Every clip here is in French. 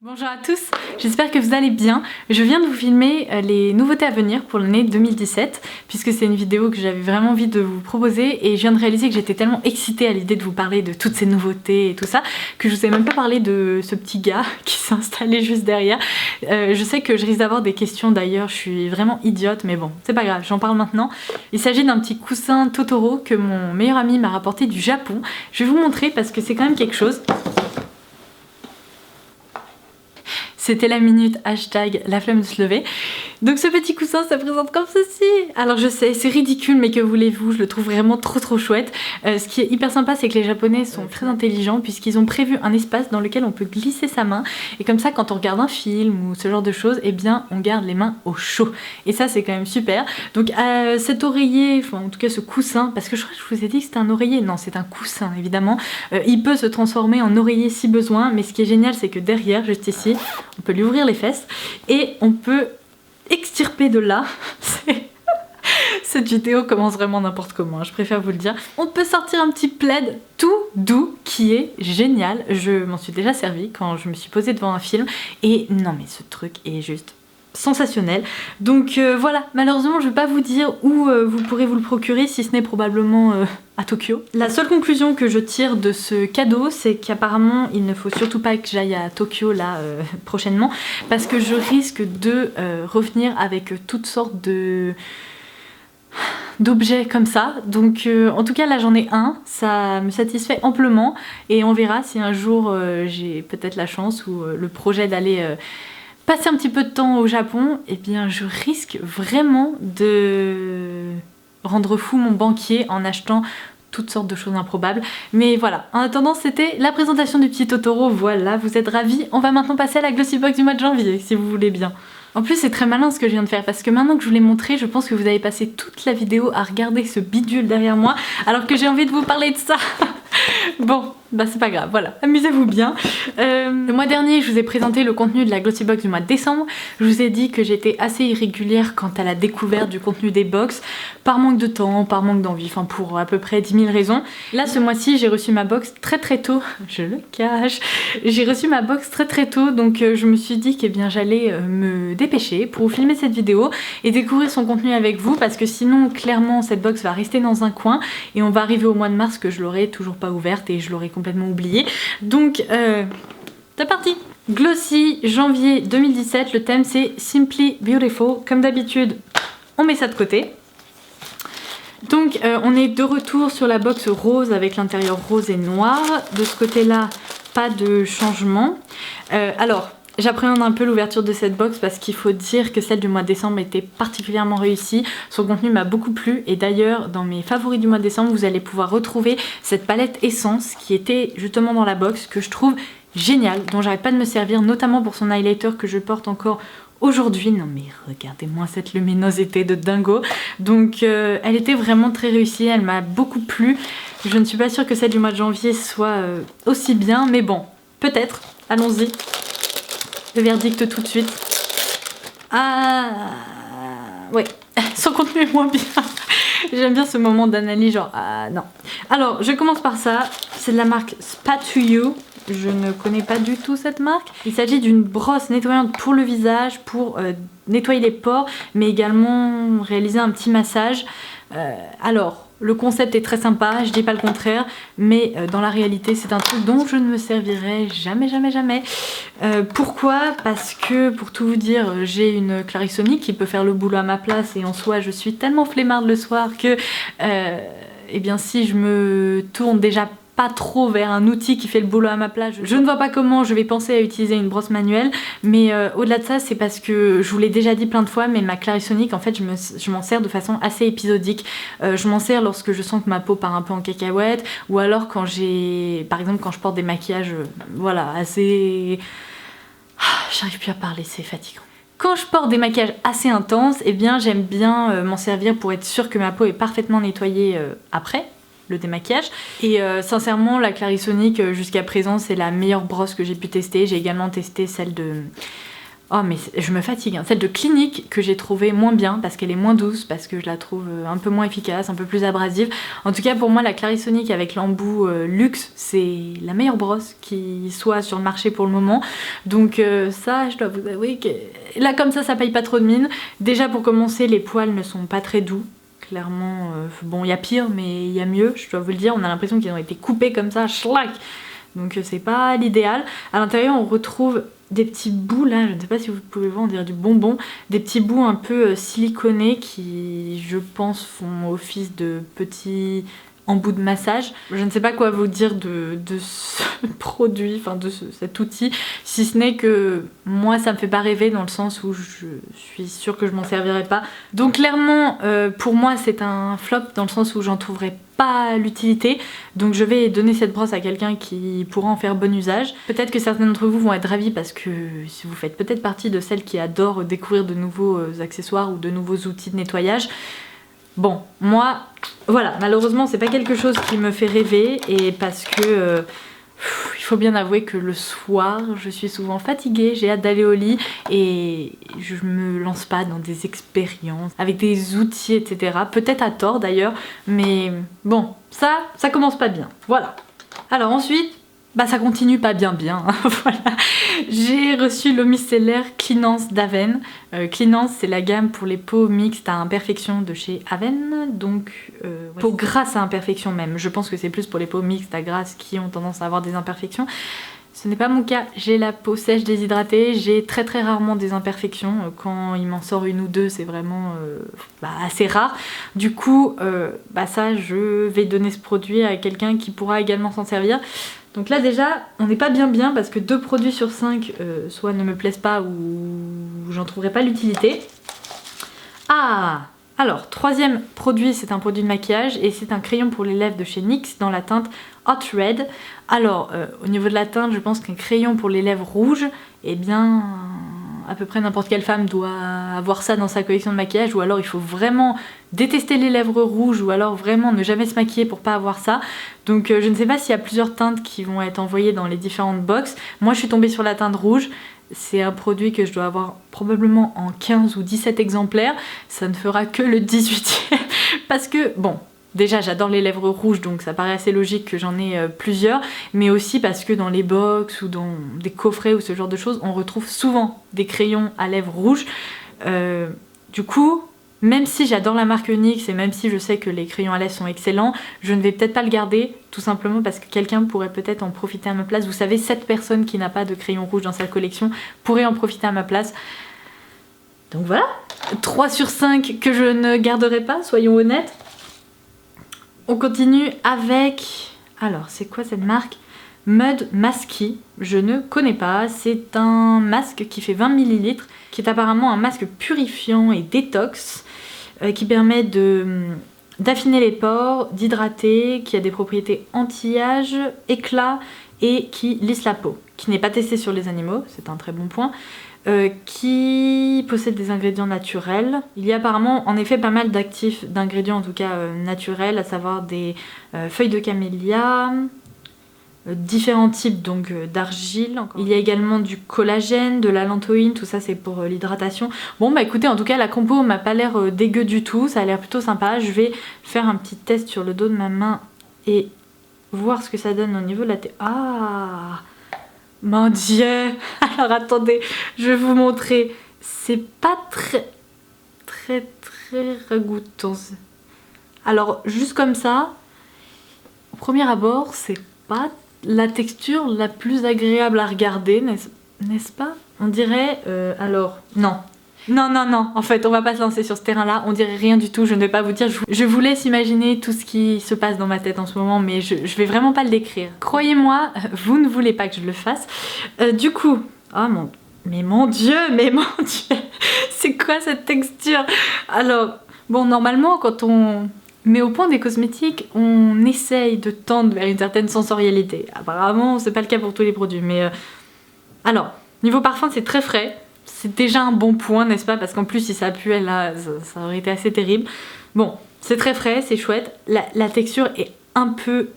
Bonjour à tous, j'espère que vous allez bien. Je viens de vous filmer les nouveautés à venir pour l'année 2017 puisque c'est une vidéo que j'avais vraiment envie de vous proposer et je viens de réaliser que j'étais tellement excitée à l'idée de vous parler de toutes ces nouveautés et tout ça que je vous ai même pas parlé de ce petit gars qui s'est installé juste derrière. Je sais que je risque d'avoir des questions d'ailleurs, je suis vraiment idiote mais bon, c'est pas grave, j'en parle maintenant. Il s'agit d'un petit coussin Totoro que mon meilleur ami m'a rapporté du Japon. Je vais vous montrer parce que c'est quand même quelque chose. C'était la minute hashtag la flemme de se lever. Donc ce petit coussin ça présente comme ceci. Alors je sais c'est ridicule mais que voulez-vous, je le trouve vraiment trop chouette. Ce qui est hyper sympa c'est que les japonais sont très intelligents puisqu'ils ont prévu un espace dans lequel on peut glisser sa main et comme ça quand on regarde un film ou ce genre de choses, eh bien on garde les mains au chaud. Et ça c'est quand même super. Donc cet oreiller, enfin en tout cas ce coussin, parce que je crois que je vous ai dit que c'était un oreiller, non c'est un coussin évidemment, il peut se transformer en oreiller si besoin, mais ce qui est génial c'est que derrière, juste ici, on peut lui ouvrir les fesses et on peut extirper de là. Cette vidéo commence vraiment n'importe comment, je préfère vous le dire. On peut sortir un petit plaid tout doux qui est génial. Je m'en suis déjà servi quand je me suis posée devant un film et non mais ce truc est juste sensationnel. Donc voilà, malheureusement je vais pas vous dire où vous pourrez vous le procurer si ce n'est probablement à Tokyo. La seule conclusion que je tire de ce cadeau c'est qu'apparemment il ne faut surtout pas que j'aille à Tokyo là prochainement parce que je risque de revenir avec toutes sortes d'objets comme ça, donc en tout cas là j'en ai un, ça me satisfait amplement et on verra si un jour j'ai peut-être la chance ou le projet d'aller passer un petit peu de temps au Japon, et bien je risque vraiment de rendre fou mon banquier en achetant toutes sortes de choses improbables. Mais voilà, en attendant c'était la présentation du petit Totoro, voilà, vous êtes ravis. On va maintenant passer à la Glossy Box du mois de janvier, si vous voulez bien. En plus c'est très malin ce que je viens de faire parce que maintenant que je vous l'ai montré, je pense que vous avez passé toute la vidéo à regarder ce bidule derrière moi alors que j'ai envie de vous parler de ça. Bon, bah c'est pas grave, voilà, amusez-vous bien. Le mois dernier, je vous ai présenté le contenu de la Glossy Box du mois de décembre. Je vous ai dit que j'étais assez irrégulière quant à la découverte du contenu des box, par manque de temps, par manque d'envie, enfin pour à peu près 10 000 raisons. Là, ce mois-ci, j'ai reçu ma box très tôt, je le cache. J'ai reçu ma box très tôt, donc je me suis dit que bien j'allais me dépêcher pour vous filmer cette vidéo et découvrir son contenu avec vous, parce que sinon, clairement, cette box va rester dans un coin et on va arriver au mois de mars que je l'aurai toujours pas ouverte et je l'aurais complètement oublié. Donc c'est parti. Glossy janvier 2017, le thème c'est Simply Beautiful. Comme d'habitude on met ça de côté. Donc on est de retour sur la box rose avec l'intérieur rose et noir. De ce côté là pas de changement. Alors j'appréhende un peu l'ouverture de cette box parce qu'il faut dire que celle du mois de décembre était particulièrement réussie. Son contenu m'a beaucoup plu et d'ailleurs dans mes favoris du mois de décembre vous allez pouvoir retrouver cette palette Essence qui était justement dans la box, que je trouve géniale, dont j'arrête pas de me servir, notamment pour son highlighter que je porte encore aujourd'hui. Non mais regardez-moi cette luminosité de dingo. Donc elle était vraiment très réussie, elle m'a beaucoup plu. Je ne suis pas sûre que celle du mois de janvier soit aussi bien, mais bon, peut-être, allons-y. Le verdict tout de suite. Ah ouais, son contenu est moins bien. J'aime bien ce moment d'analyse genre ah non. Alors je commence par ça, c'est de la marque Spatuyu. Je ne connais pas du tout cette marque. Il s'agit d'une brosse nettoyante pour le visage, pour nettoyer les pores, mais également réaliser un petit massage. Alors, le concept est très sympa, je dis pas le contraire, mais dans la réalité c'est un truc dont je ne me servirai jamais. Pourquoi? Parce que pour tout vous dire, j'ai une Clarisonic qui peut faire le boulot à ma place et en soi je suis tellement flemmarde le soir que eh bien si je me tourne déjà pas trop vers un outil qui fait le boulot à ma place, je ne vois pas comment je vais penser à utiliser une brosse manuelle. Mais au-delà de ça c'est parce que je vous l'ai déjà dit plein de fois, mais ma Clarisonic en fait je m'en sers de façon assez épisodique. Je m'en sers lorsque je sens que ma peau part un peu en cacahuète, ou alors quand j'ai, par exemple quand je porte des maquillages voilà assez... J'arrive plus à parler, c'est fatigant. Quand je porte des maquillages assez intenses, eh bien j'aime bien m'en servir pour être sûre que ma peau est parfaitement nettoyée après le démaquillage. Et sincèrement la Clarisonic jusqu'à présent c'est la meilleure brosse que j'ai pu tester. J'ai également testé celle de Oh mais je me fatigue, hein. Celle de Clinique que j'ai trouvée moins bien parce qu'elle est moins douce, parce que je la trouve un peu moins efficace, un peu plus abrasive. En tout cas pour moi la Clarisonic avec l'embout luxe c'est la meilleure brosse qui soit sur le marché pour le moment. Donc ça je dois vous avouer que là comme ça paye pas trop de mine. Déjà pour commencer les poils ne sont pas très doux. Clairement, bon il y a pire mais il y a mieux, je dois vous le dire. On a l'impression qu'ils ont été coupés comme ça, schlac. Donc c'est pas l'idéal. À l'intérieur on retrouve des petits bouts là, je ne sais pas si vous pouvez voir, on dirait du bonbon, des petits bouts un peu siliconés qui je pense font office de petits embouts de massage. Je ne sais pas quoi vous dire de ce produit, enfin de cet outil, si ce n'est que moi ça me fait pas rêver dans le sens où je suis sûre que je m'en servirai pas. Donc clairement pour moi c'est un flop dans le sens où j'en trouverai pas l'utilité, donc je vais donner cette brosse à quelqu'un qui pourra en faire bon usage. Peut-être que certains d'entre vous vont être ravis parce que si vous faites peut-être partie de celles qui adorent découvrir de nouveaux accessoires ou de nouveaux outils de nettoyage. Bon, moi, voilà, malheureusement c'est pas quelque chose qui me fait rêver et parce que il faut bien avouer que le soir je suis souvent fatiguée, j'ai hâte d'aller au lit et je me lance pas dans des expériences avec des outils etc. Peut-être à tort d'ailleurs, mais bon, ça commence pas bien, voilà. Alors ensuite, bah ça continue pas bien hein. Voilà. J'ai reçu le micellaire Cleanance d'Aven. Cleanance c'est la gamme pour les peaux mixtes à imperfection de chez Aven, donc peaux grasses à imperfection même. Je pense que c'est plus pour les peaux mixtes à grasses qui ont tendance à avoir des imperfections. Ce n'est pas mon cas, j'ai la peau sèche déshydratée, j'ai très rarement des imperfections. Quand il m'en sort une ou deux c'est vraiment assez rare. Du coup ça je vais donner ce produit à quelqu'un qui pourra également s'en servir. Donc là déjà on n'est pas bien parce que 2 produits sur 5 soit ne me plaisent pas ou j'en trouverai pas l'utilité. Ah, alors troisième produit, c'est un produit de maquillage et c'est un crayon pour les lèvres de chez NYX dans la teinte Hot Red. Alors au niveau de la teinte je pense qu'un crayon pour les lèvres rouges, eh bien à peu près n'importe quelle femme doit avoir ça dans sa collection de maquillage, ou alors il faut vraiment détester les lèvres rouges ou alors vraiment ne jamais se maquiller pour pas avoir ça. Donc je ne sais pas s'il y a plusieurs teintes qui vont être envoyées dans les différentes box. Moi je suis tombée sur la teinte rouge. C'est un produit que je dois avoir probablement en 15 ou 17 exemplaires. Ça ne fera que le 18e parce que bon, déjà j'adore les lèvres rouges donc ça paraît assez logique que j'en ai plusieurs, mais aussi parce que dans les box ou dans des coffrets ou ce genre de choses on retrouve souvent des crayons à lèvres rouges. Du coup même si j'adore la marque NYX et même si je sais que les crayons à lèvres sont excellents, je ne vais peut-être pas le garder tout simplement parce que quelqu'un pourrait peut-être en profiter à ma place. Vous savez, cette personne qui n'a pas de crayon rouge dans sa collection pourrait en profiter à ma place. Donc voilà, 3 sur 5 que je ne garderai pas, soyons honnêtes. On continue avec... Alors, c'est quoi cette marque? Mud Masky, je ne connais pas. C'est un masque qui fait 20 ml, qui est apparemment un masque purifiant et détox, qui permet d'affiner les pores, d'hydrater, qui a des propriétés anti-âge, éclat et qui lisse la peau. Qui n'est pas testé sur les animaux, c'est un très bon point. Qui possède des ingrédients naturels. Il y a apparemment en effet pas mal d'ingrédients en tout cas naturels, à savoir des feuilles de camélia, différents types donc d'argile. Il y a également du collagène, de l'allantoïne, tout ça c'est pour l'hydratation. Bon bah écoutez, en tout cas la compo m'a pas l'air dégueu du tout, ça a l'air plutôt sympa. Je vais faire un petit test sur le dos de ma main et voir ce que ça donne au niveau de la tête. Ah mon dieu. Alors attendez, je vais vous montrer. C'est pas très ragoûtant. Alors juste comme ça, au premier abord, c'est pas la texture la plus agréable à regarder, n'est-ce pas? On dirait... alors, non. Non, en fait, on va pas se lancer sur ce terrain-là, on dirait rien du tout, je ne vais pas vous dire. Je vous laisse imaginer tout ce qui se passe dans ma tête en ce moment, mais je vais vraiment pas le décrire. Croyez-moi, vous ne voulez pas que je le fasse. Du coup... Oh mon... Mais mon dieu, c'est quoi cette texture? Alors, bon, normalement, quand on... mais au point des cosmétiques, on essaye de tendre vers une certaine sensorialité. Apparemment, c'est pas le cas pour tous les produits, mais... Alors, niveau parfum, c'est très frais. C'est déjà un bon point, n'est-ce pas? Parce qu'en plus, si ça puait là, ça aurait été assez terrible. Bon, c'est très frais, c'est chouette. La texture est un peu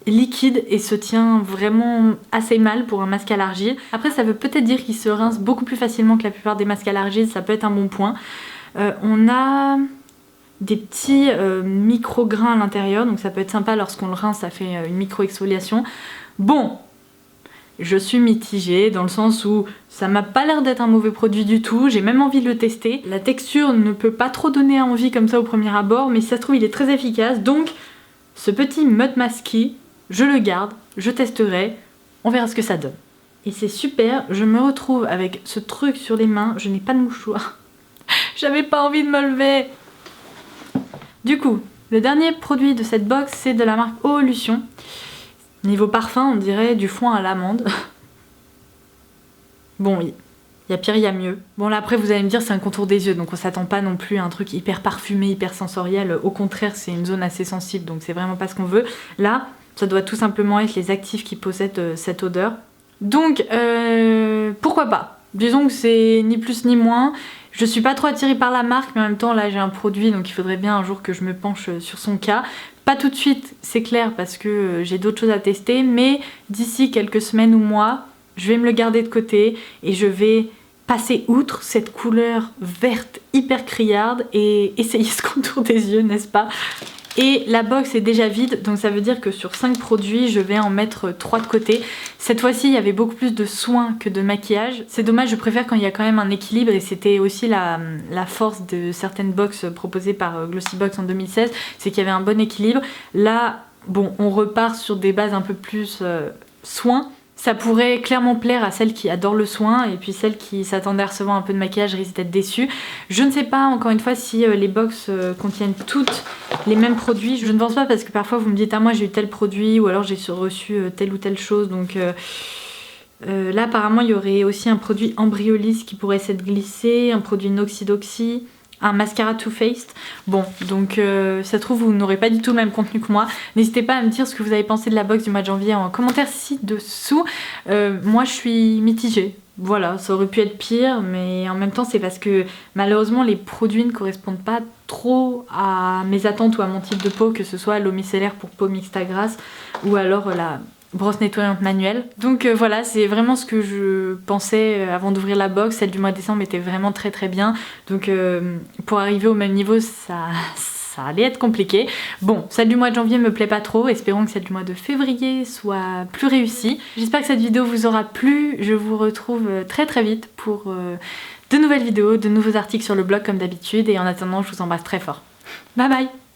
liquide et se tient vraiment assez mal pour un masque à l'argile. Après ça veut peut-être dire qu'il se rince beaucoup plus facilement que la plupart des masques à l'argile, ça peut être un bon point. On a des petits micro-grains à l'intérieur, donc ça peut être sympa lorsqu'on le rince, ça fait une micro-exfoliation. Bon, je suis mitigée dans le sens où ça m'a pas l'air d'être un mauvais produit du tout, j'ai même envie de le tester. La texture ne peut pas trop donner envie comme ça au premier abord, mais si ça se trouve il est très efficace, donc ce petit Mud Masky, je le garde, je testerai, on verra ce que ça donne. Et c'est super, je me retrouve avec ce truc sur les mains, je n'ai pas de mouchoir. J'avais pas envie de me lever. Du coup, le dernier produit de cette box, c'est de la marque Oolution. Niveau parfum, on dirait du foin à l'amande. Bon, oui, il y a pire, il y a mieux. Bon là après vous allez me dire c'est un contour des yeux, donc on s'attend pas non plus à un truc hyper parfumé, hyper sensoriel. Au contraire, c'est une zone assez sensible, donc c'est vraiment pas ce qu'on veut. Là, ça doit tout simplement être les actifs qui possèdent cette odeur. Donc, pourquoi pas? Disons que c'est ni plus ni moins. Je suis pas trop attirée par la marque, mais en même temps là j'ai un produit, donc il faudrait bien un jour que je me penche sur son cas. Pas tout de suite, c'est clair, parce que j'ai d'autres choses à tester, mais d'ici quelques semaines ou mois, je vais me le garder de côté et je vais passer outre cette couleur verte hyper criarde et essayer ce contour des yeux, n'est-ce pas? Et la box est déjà vide, donc ça veut dire que sur 5 produits, je vais en mettre 3 de côté. Cette fois-ci, il y avait beaucoup plus de soins que de maquillage. C'est dommage, je préfère quand il y a quand même un équilibre, et c'était aussi la force de certaines box proposées par Glossybox en 2016, c'est qu'il y avait un bon équilibre. Là, bon, on repart sur des bases un peu plus soins. Ça pourrait clairement plaire à celles qui adorent le soin, et puis celles qui s'attendaient à recevoir un peu de maquillage risquent d'être déçues. Je ne sais pas encore une fois si les box contiennent toutes les mêmes produits. Je ne pense pas, parce que parfois vous me dites ah moi j'ai eu tel produit, ou alors j'ai reçu telle ou telle chose, donc là apparemment il y aurait aussi un produit Embryolisse qui pourrait s'être glissé, un produit Noxidoxy, un mascara Too Faced. Bon, donc ça se trouve vous n'aurez pas du tout le même contenu que moi. N'hésitez pas à me dire ce que vous avez pensé de la box du mois de janvier en commentaire ci-dessous. Moi je suis mitigée. Voilà, ça aurait pu être pire, mais en même temps c'est parce que malheureusement les produits ne correspondent pas trop à mes attentes ou à mon type de peau, que ce soit l'eau micellaire pour peau mixte à grasse ou alors la brosse nettoyante manuelle. Donc voilà, c'est vraiment ce que je pensais avant d'ouvrir la box. Celle du mois de décembre était vraiment très très bien. Donc pour arriver au même niveau, ça allait être compliqué. Bon, celle du mois de janvier me plaît pas trop. Espérons que celle du mois de février soit plus réussie. J'espère que cette vidéo vous aura plu. Je vous retrouve très très vite pour de nouvelles vidéos, de nouveaux articles sur le blog comme d'habitude. Et en attendant, je vous embrasse très fort. Bye bye!